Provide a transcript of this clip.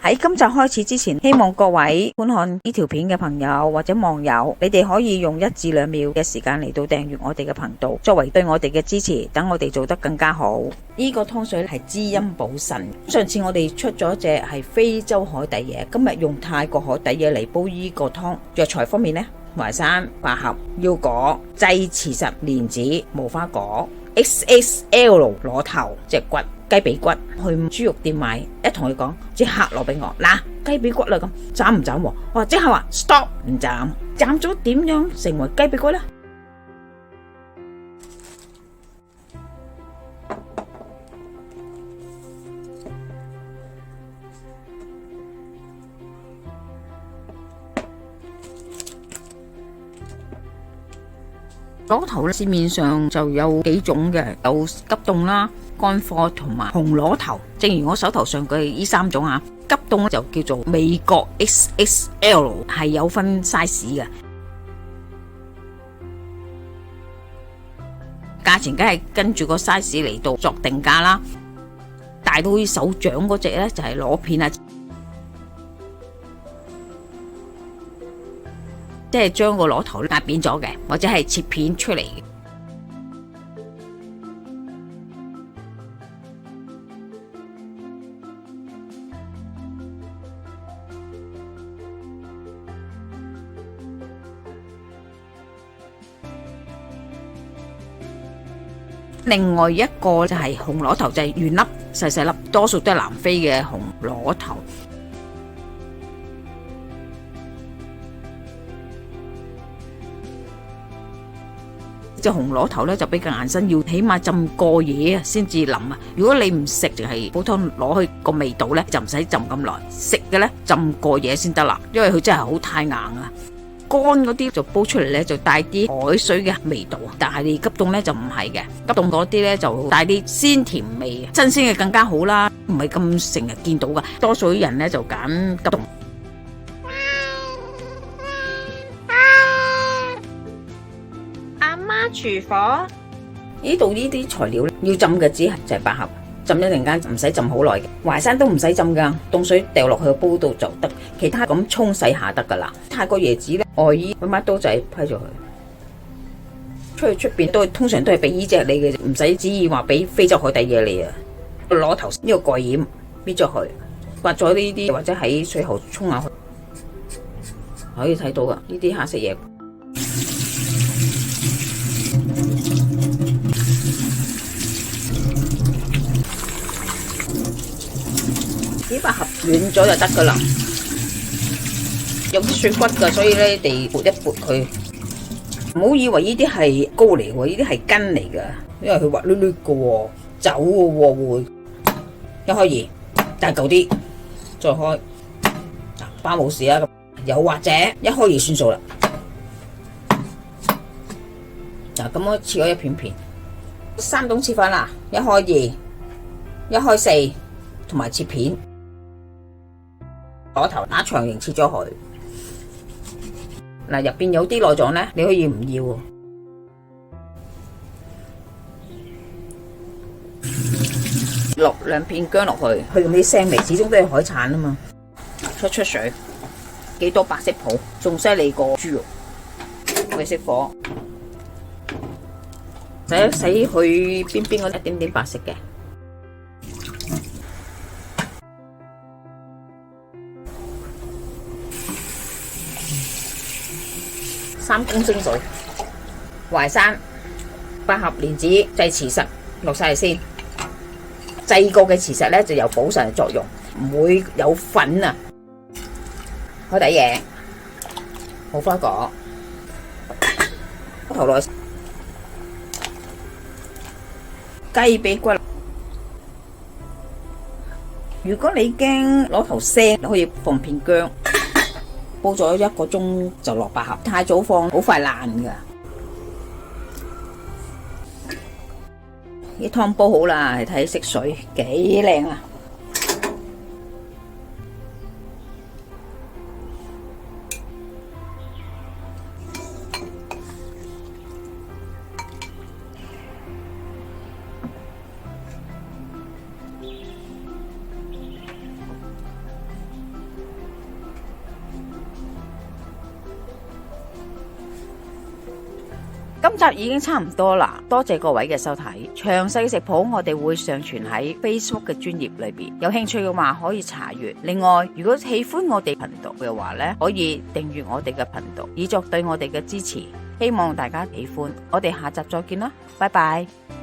喺今集開始之前，希望各位觀看呢條片嘅朋友或者網友，你哋可以用1至2秒嘅時間嚟到訂閱我哋嘅頻道，作為對我哋嘅支持，等我哋做得更加好。呢個湯水係滋陰補腎。上次我哋出咗一隻係非洲海底椰，今日用泰國海底椰嚟煲呢個湯。藥材方面呢，淮山、百合、腰果、製磁石、蓮子、無花果、XXL 螺頭、脊骨、雞髀骨，去豬肉店買，一同佢講，即刻攞俾我。嗱，雞髀骨啦，咁斬唔斬？我即刻話 stop， 唔斬。斬咗點樣成為雞髀骨呢？螺頭市面上就有幾種嘅，有急凍啦、乾貨同埋紅螺頭。正如我手頭上嘅呢3種啊，急凍就叫做美國 XXL， 係有分 size 嘅，價錢梗係跟住個 size 嚟到作定價啦。大到好似手掌嗰隻呢，就係螺片啊，即係將個螺頭壓扁咗嘅，或者係切片出嚟嘅。另外一個就係紅螺頭，就係圓粒細細粒，多數都係南非嘅紅螺頭。隻紅螺頭咧就比較硬身，要起碼浸過夜啊先至腍啊。如果你唔食，淨係普通攞去個味道咧，就唔使浸咁耐。食嘅咧浸過夜先得啦，因為佢真係好太硬啊。乾嗰啲就煲出嚟咧就帶啲海水嘅味道，但係你急凍咧就唔係嘅，急凍嗰啲咧就帶啲鮮甜味，新鮮嘅更加好啦，唔係咁成日見到噶。多數啲人咧就揀急凍。廚房呢度呢啲材料要浸嘅只係就係百合，浸一陣間唔使浸好耐嘅，淮山都唔使浸噶，凍水掉落去個煲度就得，其他咁沖洗下得噶啦。泰國椰子咧，外衣搵把刀仔批咗佢，出去出邊都通常都係俾呢隻你嘅，唔使旨意話俾非洲海底椰你啊。攞頭呢個蓋掩搣咗佢，刮咗呢啲或者喺水喉沖下去，可以睇到噶呢啲黑色嘢。啲百合軟咗就得噶啦，有啲碎骨噶，所以咧你撥一撥佢，唔好以為呢啲係膏嚟喎，呢啲係根嚟噶，因為佢滑捋捋噶喎，走噶會。一開二，大嚿啲，再開，包冇事啊。又或者一開二算數啦。嗱，咁我切咗一片片，3種切法啦，一開2，一開4，同埋切片。螺頭打長形切咗佢，嗱，入邊有啲內臟咧，你可以唔要喎。落2片薑落去，去用啲腥味，始終都係海產啊嘛。出水，幾多白色泡，仲犀利過豬肉。會熄火，洗去邊嗰一點點白色嘅。3公升水，淮山、百合、蓮子、製磁石落晒嚟先。製過嘅磁石咧就有補腎嘅作用，唔會有粉啊。海底椰、無花果、頭來雞髀骨。如果你驚螺頭腥，你可以放片薑。煲咗1個鐘就落百合，太早放好快爛噶。啲湯煲好啦，你睇色水幾靚啊！今集已經差唔多啦，多謝各位嘅收睇。詳細嘅食譜我哋會上傳喺 Facebook 嘅專頁裏邊，有興趣嘅話可以查閱。另外，如果喜歡我哋頻道嘅話呢，可以訂閱我哋嘅頻道，以作對我哋嘅支持。希望大家喜歡，我哋下集再見啦，拜拜。